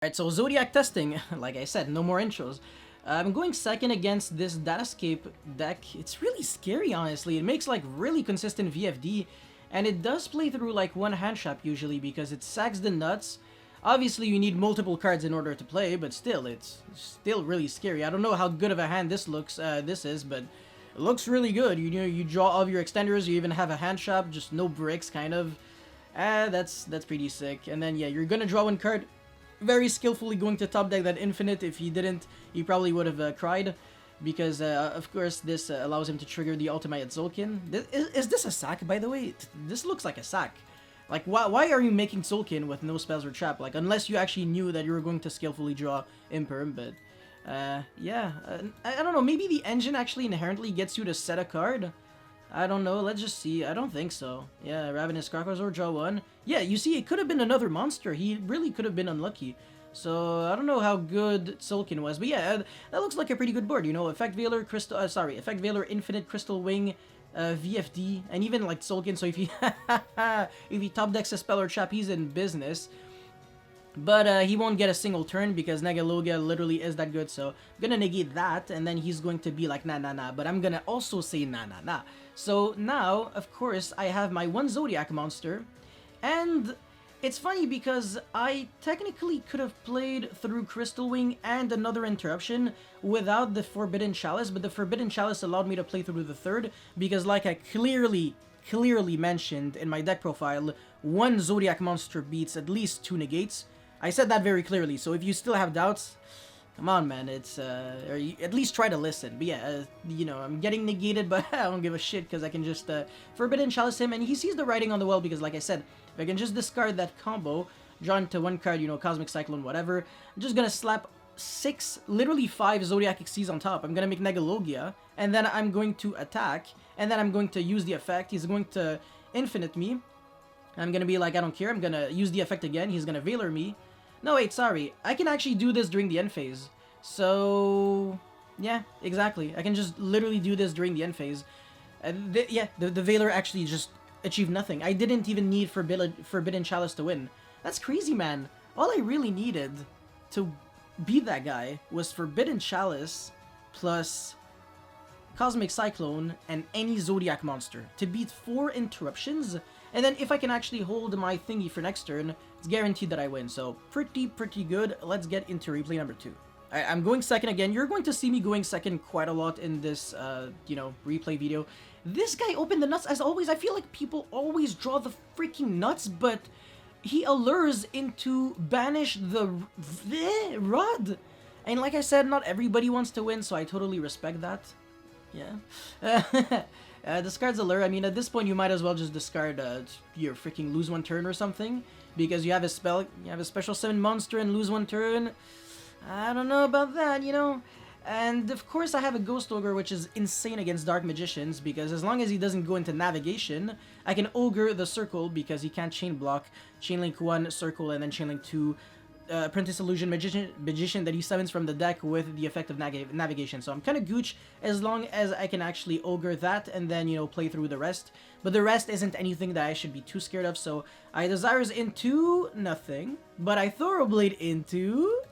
Alright, so Zodiac testing, like I said, no more intros. I'm going second against this Datascape deck. It's really scary, honestly. It makes like really consistent VFD, and it does play through like one hand shop usually because it sacks the nuts. Obviously, you need multiple cards in order to play, but still, it's still really scary. I don't know how good of a hand this is, but it looks really good. You know, you draw all of your extenders. You even have a hand shop, just no bricks, kind of. That's pretty sick. And then yeah, you're gonna draw one card. Very skillfully going to top deck that infinite. If he didn't, he probably would have cried. Because, of course, this allows him to trigger the ultimate Zolkin. Is this a sack, by the way? This looks like a sack. Like, why are you making Zolkin with no spells or trap? Like, unless you actually knew that you were going to skillfully draw Imperm, but... yeah. I don't know, maybe the engine actually inherently gets you to set a card? I don't know, let's just see. I don't think so. Yeah, Ravenous Carcosaur, draw one. Yeah, you see, it could have been another monster. He really could have been unlucky. So, I don't know how good Tzolk'in was, but yeah, that looks like a pretty good board, you know, Effect Veiler, Effect Veiler, Infinite, Crystal Wing, VFD, and even like Tzolk'in, so if he, if he top decks a spell or trap, he's in business. But he won't get a single turn because Nagalogia literally is that good, so I'm gonna negate that, and then he's going to be like, nah, nah, nah, but I'm gonna also say nah, nah, nah. So now, of course, I have my one Zodiac monster, and it's funny because I technically could have played through Crystal Wing and another interruption without the Forbidden Chalice, but the Forbidden Chalice allowed me to play through the third, because like I clearly mentioned in my deck profile, one Zodiac monster beats at least 2 negates. I said that very clearly, so if you still have doubts, come on, man, it's, or you at least try to listen. But yeah, you know, I'm getting negated, but I don't give a shit, because I can just, Forbidden Chalice him, and he sees the writing on the wall, because like I said, if I can just discard that combo, draw into one card, you know, Cosmic Cyclone, whatever, I'm just gonna slap 6, literally 5 Zodiac Xyz on top. I'm gonna make Negalogia, and then I'm going to attack, and then I'm going to use the effect. He's going to Infinite me. I'm gonna be like, I don't care, I'm gonna use the effect again, he's gonna Veiler me. No, wait, sorry. I can actually do this during the end phase. So, yeah, exactly. I can just literally do this during the end phase. The Veiler actually just achieved nothing. I didn't even need Forbidden Chalice to win. That's crazy, man. All I really needed to beat that guy was Forbidden Chalice plus Cosmic Cyclone and any Zodiac monster to beat 4 interruptions. And then if I can actually hold my thingy for next turn, it's guaranteed that I win. So pretty good. Let's get into replay number 2. I'm going second again. You're going to see me going second quite a lot in this, you know, replay video. This guy opened the nuts as always. I feel like people always draw the freaking nuts, but he allures into banish the rod. And like I said, not everybody wants to win, so I totally respect that. Yeah. Discards a lure. I mean, at this point, you might as well just discard your freaking lose one turn or something, because you have a spell, you have a special summon monster and lose one turn. I don't know about that, you know. And of course, I have a Ghost Ogre, which is insane against Dark Magicians, because as long as he doesn't go into navigation, I can Ogre the circle because he can't chain block, chainlink 1 circle, and then chainlink 2. Apprentice Illusion Magician that he summons from the deck with the effect of navigation. So I'm kind of gooch as long as I can actually Ogre that and then, you know, play through the rest. But the rest isn't anything that I should be too scared of. So I Desires into nothing, but I Thoroblade into...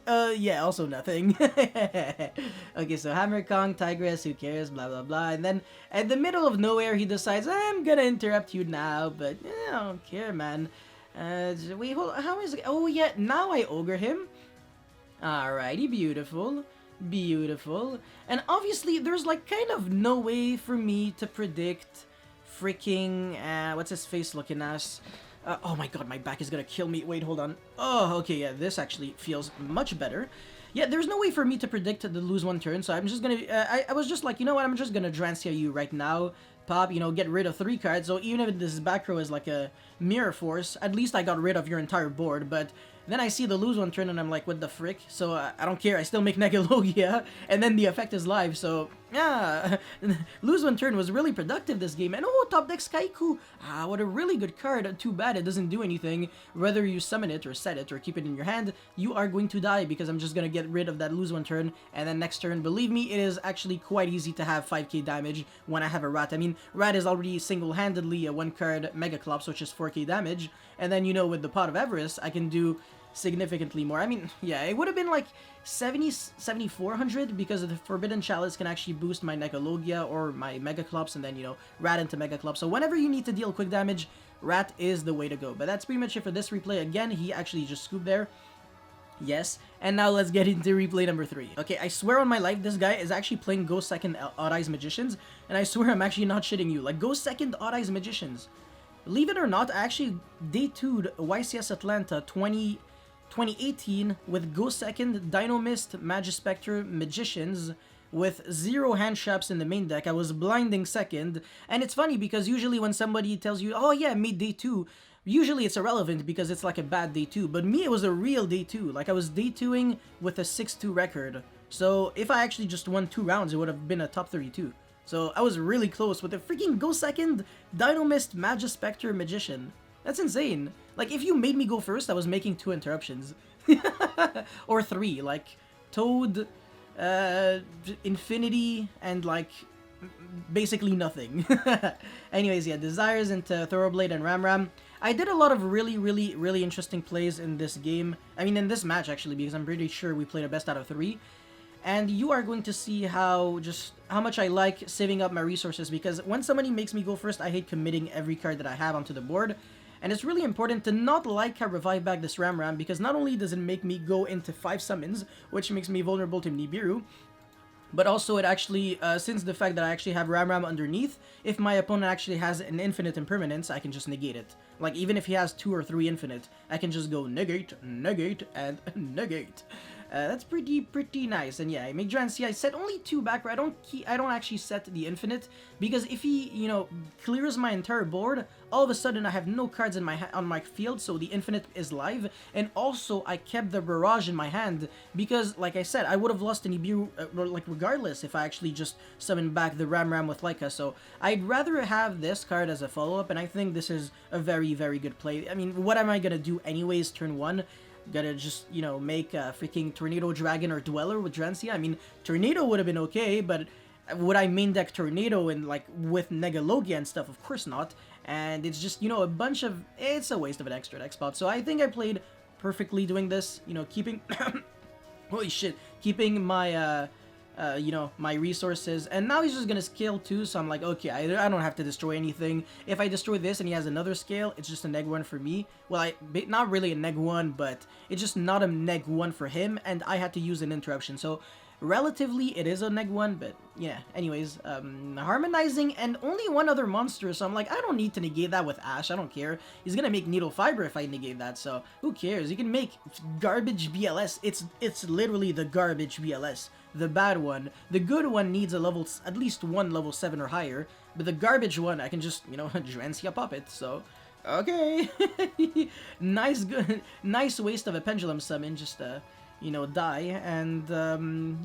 yeah, also nothing. Okay, so Hammer Kong, Tigress, who cares, blah blah blah. And then at the middle of nowhere he decides, I'm gonna interrupt you now, but I don't care, man. Wait, hold on, how is it? Oh yeah, now I Ogre him. Alrighty, beautiful. Beautiful. And obviously, there's like kind of no way for me to predict freaking, what's his face looking as? Oh my god, my back is gonna kill me. Wait, hold on. Oh, okay, yeah, this actually feels much better. Yeah, there's no way for me to predict the lose one turn, so I'm just gonna, I was just like, you know what, I'm just gonna Drancia you right now. Pop, you know, get rid of 3 cards, so even if this back row is like a mirror force, at least I got rid of your entire board, but then I see the lose one turn and I'm like, what the frick? So I don't care, I still make Negalogia, and then the effect is live, so yeah, lose one turn was really productive this game. And oh, top deck Skaiku, what a really good card. Too bad it doesn't do anything. Whether you summon it or set it or keep it in your hand, you are going to die because I'm just gonna get rid of that lose one turn, and then next turn, believe me, it is actually quite easy to have 5k damage when I have a Rat. I mean, Rat is already single-handedly a 1-card Mega Clops, which is 4k damage, and then, you know, with the Pot of Avarice, I can do significantly more. I mean, yeah, it would have been like 7,400 because of the Forbidden Chalice can actually boost my Necologia or my Mega Clops and then, you know, Rat into Mega Clops. So whenever you need to deal quick damage, Rat is the way to go. But that's pretty much it for this replay. Again, he actually just scooped there. Yes, and now let's get into replay number 3. Okay, I swear on my life, this guy is actually playing Go Second Odd Eyes Magicians, and I swear I'm actually not shitting you. Like, Go Second Odd Eyes Magicians. Believe it or not, I actually day 2'd YCS Atlanta 2018 with Go Second, Dino Mist, Magispector, Magicians, with 0 hand traps in the main deck. I was blinding second, and it's funny because usually when somebody tells you, oh yeah, made day 2, usually it's irrelevant because it's like a bad day 2, but me, it was a real day 2. Like, I was day 2ing with a 6-2 record, so if I actually just won 2 rounds, it would have been a top 32. So I was really close with a freaking Go Second, Dino Mist, Magispector, Magician. That's insane. Like, if you made me go first, I was making 2 interruptions. Or 3, like Toad, Infinity, and like basically nothing. Anyways, yeah, Desires into Thoroughblade and Ram. I did a lot of really interesting plays in this game. I mean, in this match actually, because I'm pretty sure we played a best out of 3. And you are going to see how much I like saving up my resources, because when somebody makes me go first, I hate committing every card that I have onto the board. And it's really important to not like how revive back this Ram, because not only does it make me go into 5 summons, which makes me vulnerable to Nibiru, but also it actually, since the fact that I actually have Ram underneath, if my opponent actually has an infinite impermanence, I can just negate it. Like, even if he has 2 or 3 infinite, I can just go negate, negate, and negate. That's pretty nice. And yeah, I make Drancia. I set only 2 back, but I don't actually set the infinite, because if he, you know, clears my entire board, all of a sudden I have no cards in on my field, so the infinite is live. And also I kept the barrage in my hand because, like I said, I would have lost an Nibiru like regardless if I actually just summoned back the Ram with Leica. So I'd rather have this card as a follow-up, and I think this is a very good play. I mean, what am I gonna do anyways turn 1? Gotta just, you know, make a freaking Tornado Dragon or Dweller with Drancia. I mean, Tornado would have been okay, but would I main deck Tornado and, like, with Negalogia and stuff? Of course not. And it's just, you know, it's a waste of an extra deck spot. So I think I played perfectly doing this, you know, keeping... holy shit. Keeping my, you know, my resources. And now he's just gonna scale too, so I'm like, okay, I don't have to destroy anything. If I destroy this and he has another scale, it's just a neg 1 for me. Well, not really a neg 1, but it's just not a neg 1 for him, and I had to use an interruption. So relatively, it is a neg 1, but yeah. Anyways, harmonizing and only 1 other monster, so I'm like, I don't need to negate that with Ash. I don't care. He's gonna make Needle Fiber if I negate that, so who cares? You can make garbage BLS. It's literally the garbage BLS. The bad one. The good one needs a level, at least 1 level 7 or higher, but the garbage one, I can just, you know, Drancia pop it, so... Okay! Nice waste of a Pendulum Summon, just, you know, die, and,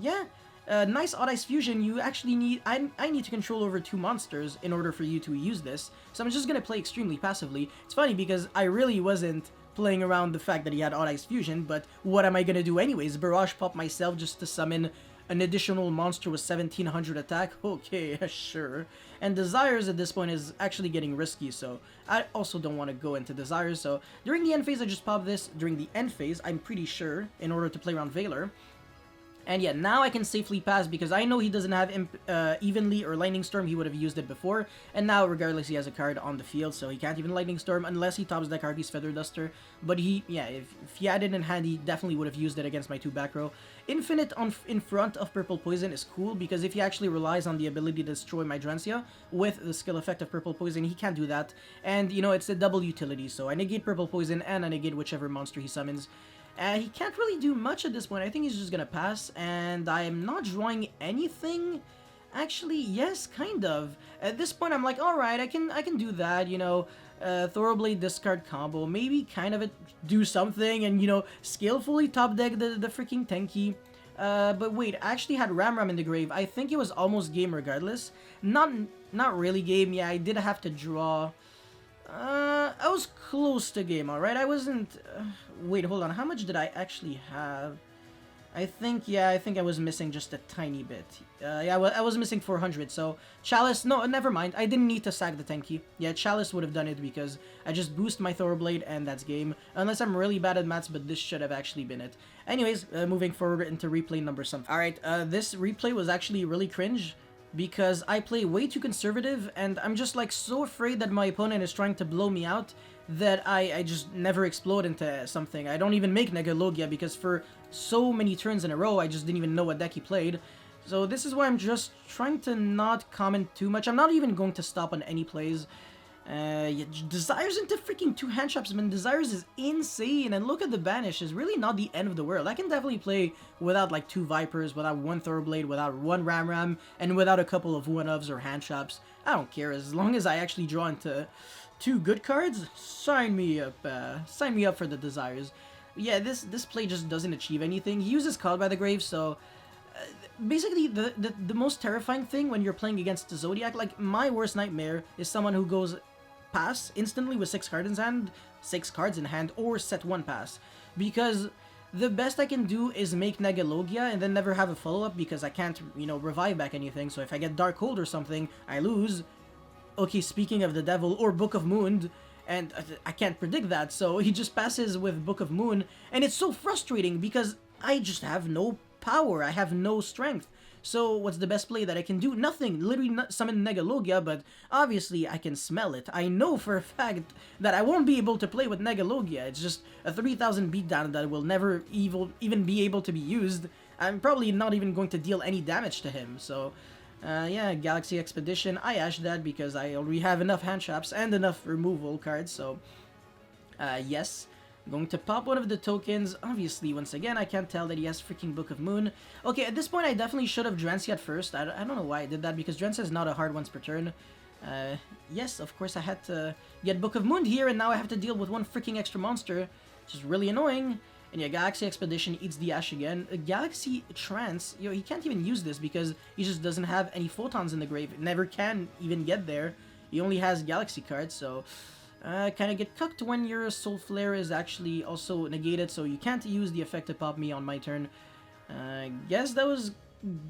yeah. Nice Odd Eyes Fusion, you actually need... I need to control over 2 monsters in order for you to use this, so I'm just gonna play extremely passively. It's funny because I really wasn't playing around the fact that he had Odd Eyes Fusion, but what am I gonna do anyways? Barrage pop myself just to summon an additional monster with 1700 attack? Okay, sure. And Desires at this point is actually getting risky, so I also don't want to go into Desires. So during the end phase, I just pop this. During the end phase, I'm pretty sure, in order to play around Valor. And yeah, now I can safely pass because I know he doesn't have Evenly or Lightning Storm. He would have used it before. And now, regardless, he has a card on the field, so he can't even Lightning Storm unless he tops deck Harpy's Feather Duster. But he, yeah, if he had it in hand, he definitely would have used it against my 2 back row. Infinite in front of Purple Poison is cool because if he actually relies on the ability to destroy my Drancia with the skill effect of Purple Poison, he can't do that. And, you know, it's a double utility, so I negate Purple Poison and I negate whichever monster he summons. He can't really do much at this point. I think he's just gonna pass, and I am not drawing anything. Actually, yes, kind of. At this point, I'm like, alright, I can do that, you know, Thoroughblade discard combo, maybe kind of do something, and, you know, skillfully top deck the freaking Tenki. But wait, I actually had Ram in the grave. I think it was almost game regardless. Not really game, yeah, I did have to draw... I was close to game, alright? I wasn't... wait, hold on. How much did I actually have? Yeah, I think I was missing just a tiny bit. Yeah, I was missing 400, so Chalice, no, never mind. I didn't need to sack the Tenki. Yeah, Chalice would have done it because I just boost my Thorblade and that's game. Unless I'm really bad at maths, but this should have actually been it. Anyways, moving forward into replay number something. Alright, this replay was actually really cringe because I play way too conservative and I'm just like so afraid that my opponent is trying to blow me out that I just never explode into something. I don't even make Negalogia because for so many turns in a row, I just didn't even know what deck he played. So this is why I'm just trying to not comment too much. I'm not even going to stop on any plays. Yeah, Desires into freaking 2 hand traps, man. Desires is insane, and look at the banish. Is really not the end of the world. I can definitely play without like 2 Vipers, without 1 Thorblade, without 1 Ram, and without a couple of 1-ofs or hand traps. I don't care, as long as I actually draw into 2 good cards. Sign me up for the Desires. Yeah, this play just doesn't achieve anything. He uses Called by the Grave, so basically the most terrifying thing when you're playing against the Zodiac, like my worst nightmare is someone who goes pass instantly with 6 cards in hand, or set 1 pass, because the best I can do is make Negalogia and then never have a follow-up because I can't, you know, revive back anything. So if I get Dark Hold or something, I lose. Okay, speaking of the Devil or Book of Moon, and I can't predict that, so he just passes with Book of Moon, and it's so frustrating because I just have no power, I have no strength. So what's the best play that I can do? Nothing. Literally not summon Negalogia, but obviously I can smell it. I know for a fact that I won't be able to play with Negalogia. It's just a 3000 beatdown that will never even be able to be used. I'm probably not even going to deal any damage to him, so yeah, Galaxy Expedition, I ashed that because I already have enough hand traps and enough removal cards, so yes. I'm going to pop one of the tokens. Obviously, once again, I can't tell that he has freaking Book of Moon. Okay, at this point, I definitely should have Drency at first. I don't know why I did that, because Drency is not a hard once per turn. Yes, of course, I had to get Book of Moon here, and now I have to deal with 1 freaking extra monster, which is really annoying. And yeah, Galaxy Expedition eats the Ash again. Galaxy Trance, yo, he can't even use this because he just doesn't have any photons in the grave. Never can even get there. He only has Galaxy cards, so kind of get cucked when your Soul Flare is actually also negated, so you can't use the effect to pop me on my turn. Guess that was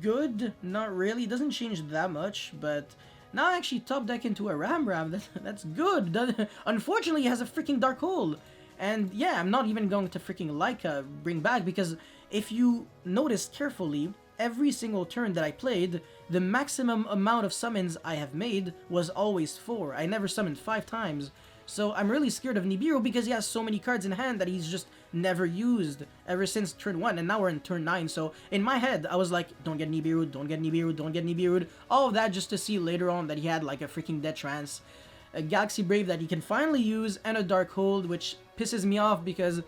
good. Not really. Doesn't change that much, but now I actually top deck into a Ram. That's good. Unfortunately, he has a freaking Dark Hole. And yeah, I'm not even going to freaking Leica bring back, because if you notice carefully, every single turn that I played, the maximum amount of summons I have made was always 4. I never summoned 5 times. So I'm really scared of Nibiru because he has so many cards in hand that he's just never used ever since turn 1, and now we're in turn 9. So in my head, I was like, don't get Nibiru, don't get Nibiru, don't get Nibiru. All of that just to see later on that he had like a freaking Death Trance, a Galaxy Brave that he can finally use, and a Dark Hold, which pisses me off because,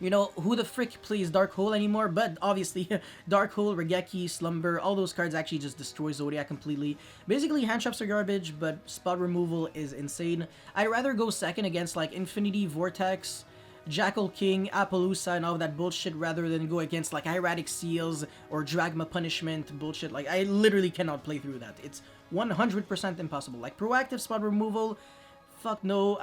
you know, who the frick plays Dark Hole anymore? But obviously, Dark Hole, Regeki, Slumber, all those cards actually just destroy Zodiac completely. Basically, hand traps are garbage, but spot removal is insane. I'd rather go second against like Infinity, Vortex, Jackal King, Appaloosa, and all that bullshit rather than go against like Hieratic Seals or Dragma Punishment bullshit. Like, I literally cannot play through that. It's 100% impossible. Like, proactive spot removal, fuck no.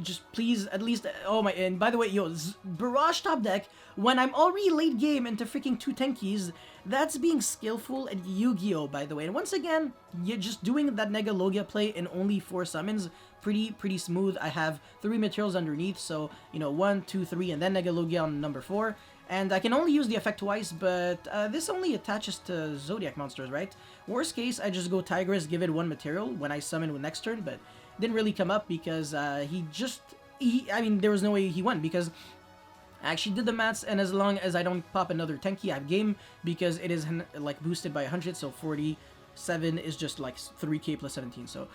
Just please at least, oh my, and by the way, yo, Barrage top deck when I'm already late game into freaking 2 Tenkis, that's being skillful at Yu-Gi-Oh, by the way. And once again, you're just doing that Negalogia play in only 4 summons, pretty smooth. I have 3 materials underneath, so, you know, 1, 2, 3, and then Negalogia on number 4. And I can only use the effect twice, but this only attaches to Zodiac monsters, right? Worst case, I just go Tigress, give it 1 material when I summon with next turn, but didn't really come up because I mean, there was no way he won, because I actually did the maths, and as long as I don't pop another Tenki, I have game, because it is like boosted by 100, so 47 is just like 3k plus 17, so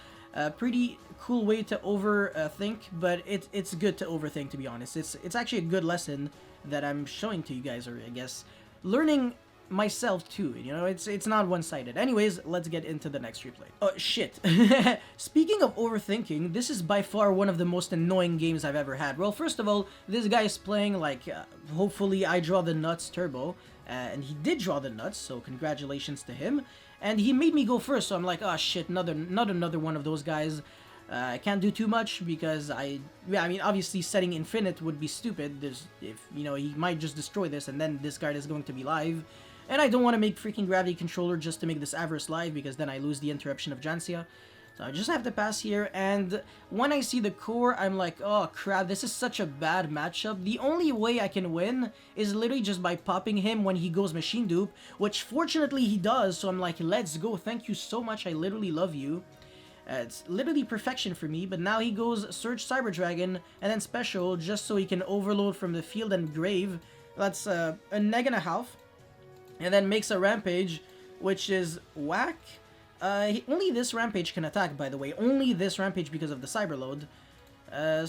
pretty cool way to overthink, but it's good to overthink, to be honest. It's actually a good lesson that I'm showing to you guys, or I guess learning myself too, you know, it's not one-sided. Anyways, let's get into the next replay. Oh shit. Speaking of overthinking, this is by far one of the most annoying games I've ever had. Well, first of all, this guy is playing like hopefully I draw the nuts turbo, and he did draw the nuts, so congratulations to him. And he made me go first, so I'm like, oh shit, not another one of those guys. I can't do too much because yeah, I mean, obviously setting infinite would be stupid. If, you know, he might just destroy this and then this card is going to be live. And I don't want to make freaking Gravity Controller just to make this Avarice live because then I lose the interruption of Jansia. So I just have to pass here, and when I see the core, I'm like, oh crap, this is such a bad matchup. The only way I can win is literally just by popping him when he goes Machine Dupe, which fortunately he does, so I'm like, let's go, thank you so much, I literally love you. It's literally perfection for me, but now he goes Surge Cyber Dragon, and then Special, just so he can overload from the field and grave. That's a neg and a half, and then makes a Rampage, which is whack. Only this Rampage can attack, by the way. Only this Rampage because of the Cyberload.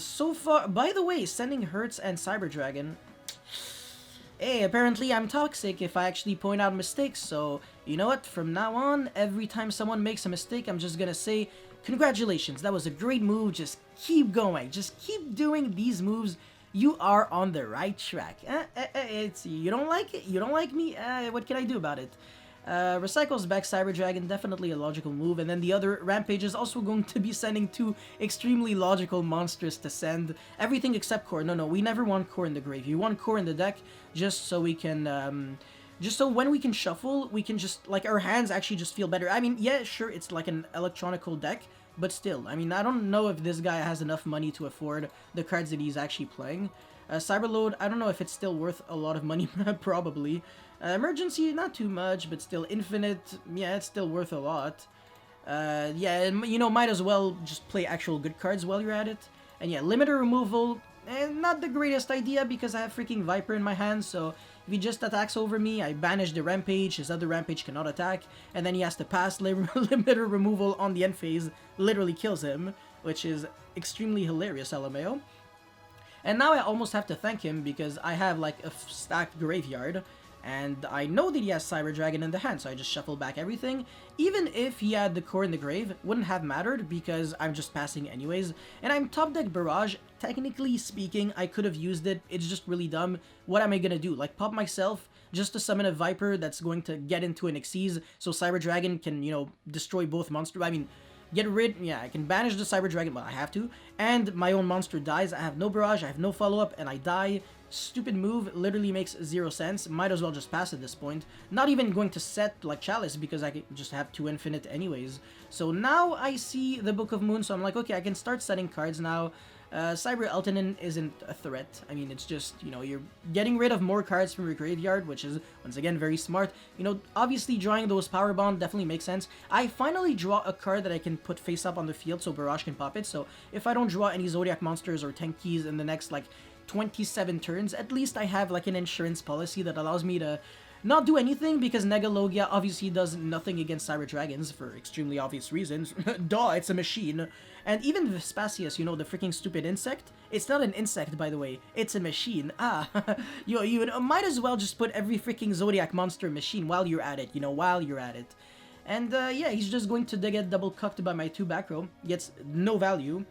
So far, by the way, sending Hertz and Cyber Dragon. Hey, apparently I'm toxic if I actually point out mistakes, so you know what? From now on, every time someone makes a mistake, I'm just gonna say, congratulations, that was a great move, just keep going, just keep doing these moves, you are on the right track. You don't like it? You don't like me? What can I do about it? Recycles back Cyber Dragon, definitely a logical move, and then the other Rampage is also going to be sending two extremely logical monsters to send. Everything except Core. No, we never want Core in the grave. You want Core in the deck just so we can, just so when we can shuffle, we can just, like, our hands actually just feel better. I mean, yeah, sure, it's like an electronical deck, but still, I mean, I don't know if this guy has enough money to afford the cards that he's actually playing. Cyberload, I don't know if it's still worth a lot of money, probably. Emergency, not too much, but still Infinite, yeah, it's still worth a lot. Yeah, you know, might as well just play actual good cards while you're at it. And yeah, limiter removal, not the greatest idea because I have freaking Viper in my hand, so if he just attacks over me, I banish the Rampage, his other Rampage cannot attack, and then he has to pass limiter removal on the end phase, literally kills him, which is extremely hilarious, LMAO. And now I almost have to thank him because I have like a stacked graveyard, and I know that he has Cyber Dragon in the hand, so I just shuffle back everything. Even if he had the core in the grave, wouldn't have mattered because I'm just passing anyways. And I'm top deck Barrage. Technically speaking, I could have used it. It's just really dumb. What am I gonna do? Like, pop myself just to summon a Viper that's going to get into an Xyz, so Cyber Dragon can, you know, destroy both monsters. I mean, get rid, yeah, I can banish the Cyber Dragon, but I have to, and my own monster dies. I have no Barrage, I have no follow-up, and I die. Stupid move, literally makes 0 sense. Might as well just pass at this point. Not even going to set like Chalice because I could just have 2 infinite anyways. So now I see the Book of Moon, so I'm like, okay, I can start setting cards now. Cyber Eltonin isn't a threat. I mean, it's just, you know, you're getting rid of more cards from your graveyard, which is, once again, very smart. You know, obviously drawing those Power Bond definitely makes sense. I finally draw a card that I can put face up on the field so Barrage can pop it. So if I don't draw any Zodiac monsters or Tenkies in the next, like, 27 turns, at least I have like an insurance policy that allows me to not do anything because Negalogia obviously does nothing against Cyber Dragons for extremely obvious reasons. Duh, it's a machine. And even Vespasius, you know, the freaking stupid insect, it's not an insect, by the way, it's a machine. Ah, you might as well just put every freaking Zodiac monster machine while you're at it, you know, while you're at it. And yeah, he's just going to get double cucked by my 2 back row, gets no value.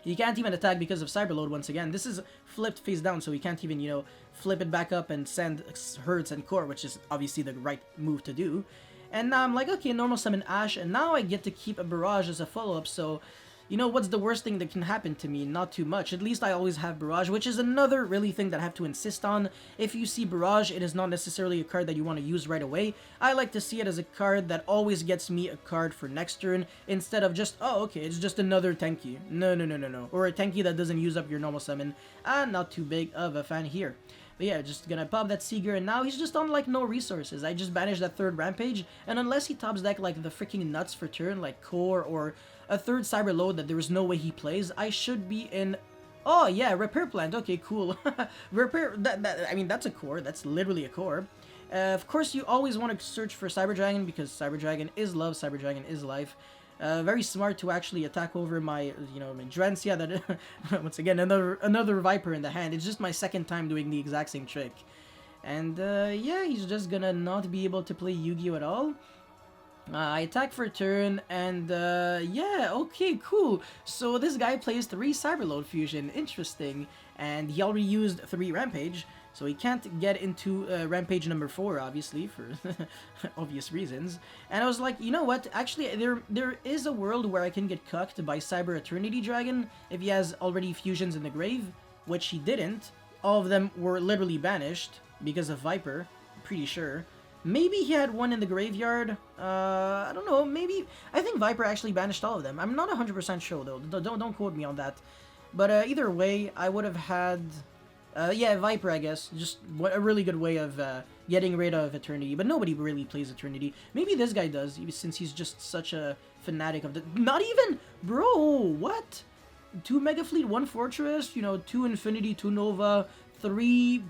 He can't even attack because of Cyberload once again. This is flipped face down, so he can't even, you know, flip it back up and send Hertz and Core, which is obviously the right move to do. And now I'm like, okay, normal summon Ash, and now I get to keep a Barrage as a follow-up, so, you know, what's the worst thing that can happen to me? Not too much. At least I always have Barrage, which is another really thing that I have to insist on. If you see Barrage, it is not necessarily a card that you want to use right away. I like to see it as a card that always gets me a card for next turn, instead of just, oh, okay, it's just another Tenki. No. Or a Tenki that doesn't use up your normal summon. Not too big of a fan here. But yeah, just gonna pop that Seeger, and now he's just on, like, no resources. I just banished that 3rd Rampage, and unless he tops deck, like, the freaking nuts for turn, like Core or a 3rd Cyberload that there is no way he plays, I should be in... Oh, yeah, Repair Plant. Okay, cool. Repair... I mean, that's a core. That's literally a core. Of course, you always want to search for Cyber Dragon, because Cyber Dragon is love, Cyber Dragon is life. Very smart to actually attack over my, you know, my Drancia, that, once again, another Viper in the hand. It's just my 2nd time doing the exact same trick. And, yeah, he's just gonna not be able to play Yu-Gi-Oh! At all. I attack for a turn, and, yeah, okay, cool. So this guy plays 3 Cyberload Fusion, interesting. And he already used 3 Rampage. So he can't get into Rampage number 4, obviously, for obvious reasons. And I was like, you know what? Actually, there is a world where I can get cucked by Cyber Eternity Dragon if he has already fusions in the grave, which he didn't. All of them were literally banished because of Viper, pretty sure. Maybe he had one in the graveyard. I don't know. Maybe I think Viper actually banished all of them. I'm not 100% sure though. Don't quote me on that. But either way, I would have had. Yeah, Viper, I guess. Just a really good way of getting rid of Eternity. But nobody really plays Eternity. Maybe this guy does, since he's just such a fanatic of the. Not even, bro. What? 2 Mega Fleet, 1 Fortress. You know, 2 Infinity, 2 Nova. 3,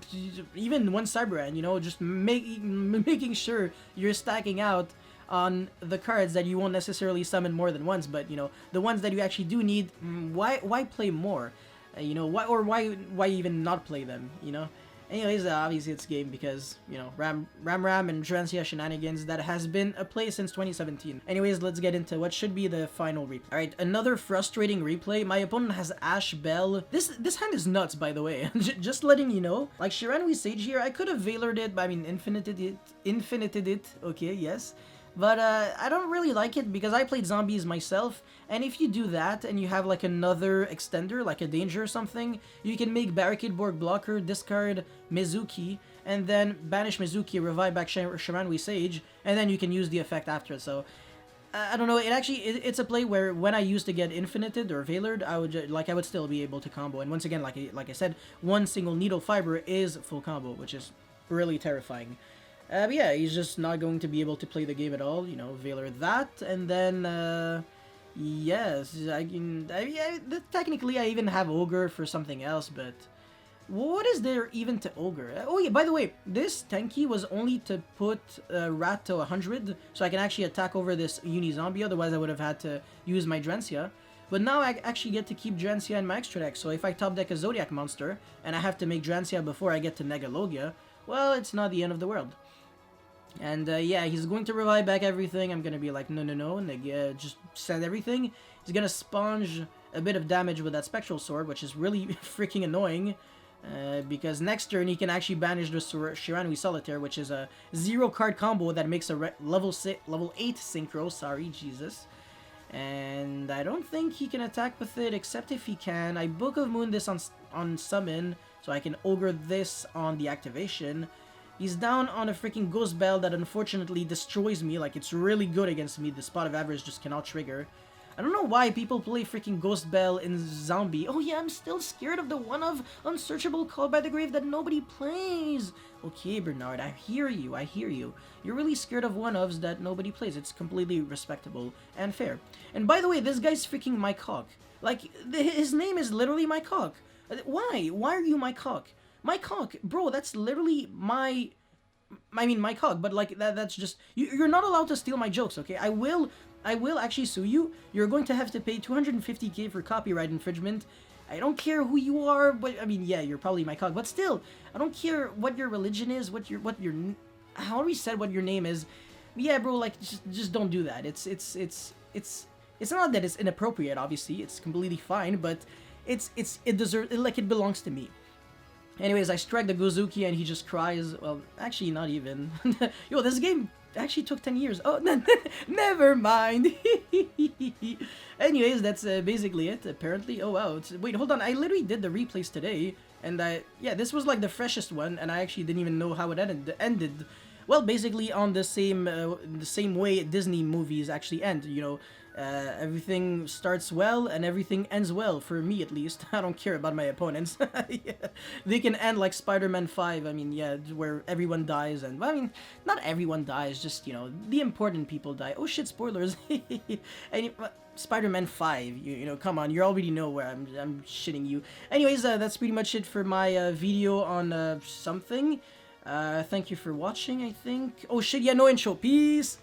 even 1 Cyberand, you know, just making sure you're stacking out on the cards that you won't necessarily summon more than once, but, you know, the ones that you actually do need, why play more? You know, why even not play them, you know? Anyways, obviously it's game because, you know, Ram and Drancia shenanigans that has been a play since 2017. Anyways, let's get into what should be the final replay. Alright, another frustrating replay. My opponent has Ash Bell. This hand is nuts, by the way. Just letting you know. Like, Shiranui Sage here, I could have Veilered it, I mean, infinited it, okay, yes. But I don't really like it because I played zombies myself, and if you do that and you have like another extender, like a danger or something, you can make Barricade Borg blocker, discard Mizuki, and then banish Mizuki, revive back Shiranui Sage, and then you can use the effect after. So I don't know. It's a play where when I used to get infinited or Veilered, I would still be able to combo. And once again, like I said, one single needle fiber is full combo, which is really terrifying. But yeah, he's just not going to be able to play the game at all, you know, Veiler that, and then, yes, technically I even have Ogre for something else, but what is there even to Ogre? Oh yeah, by the way, this Tenki was only to put Rat to 100, so I can actually attack over this Uni-Zombie, otherwise I would have had to use my Drancia. But now I actually get to keep Drancia in my extra deck, so if I top deck a Zodiac monster, and I have to make Drancia before I get to Negalogia, well, it's not the end of the world. And yeah, he's going to revive back everything. I'm gonna be like, no, and just send everything. He's gonna sponge a bit of damage with that Spectral Sword, which is really freaking annoying. Because next turn he can actually banish the Shiranui Solitaire, which is a 0-card combo that makes a level 8 Synchro, sorry, Jesus. And I don't think he can attack with it, except if he can. I Book of Moon this on summon, so I can Ogre this on the activation. He's down on a freaking Ghost Bell that unfortunately destroys me. Like, it's really good against me. The Spot of Average just cannot trigger. I don't know why people play freaking Ghost Bell in Zombie. Oh yeah, I'm still scared of the one of Unsearchable Called by the Grave that nobody plays. Okay, Bernard, I hear you, I hear you. You're really scared of one-ofs that nobody plays. It's completely respectable and fair. And by the way, this guy's freaking my cock. Like, his name is literally my cock. Why? Why are you my cock? My cock, bro, that's literally my cock, but like that's just you're not allowed to steal my jokes, okay? I will actually sue you. You're going to have to pay 250k for copyright infringement. I don't care who you are, but I mean, yeah, you're probably my cock, but still, I don't care what your religion is, what your however you said what your name is. Yeah, bro, like just don't do that. It's not that it's inappropriate, obviously. It's completely fine, but it deserves, like, it belongs to me. Anyways, I strike the Gozuki and he just cries. Well, actually, not even. Yo, this game actually took 10 years. Oh, never mind. Anyways, that's basically it, apparently. Oh, wow. Wait, hold on. I literally did the replays today. And yeah, this was like the freshest one. And I actually didn't even know how it ended. Well, basically on the same way Disney movies actually end, you know. Everything starts well and everything ends well, for me at least. I don't care about my opponents. Yeah. They can end like Spider-Man 5, I mean, yeah, where everyone dies, and, well, I mean, not everyone dies, just, you know, the important people die. Oh shit, spoilers. And, Spider-Man 5, you know, come on, you already know where I'm shitting you. Anyways, that's pretty much it for my video on something. Thank you for watching, I think. Oh shit, yeah, no intro, peace!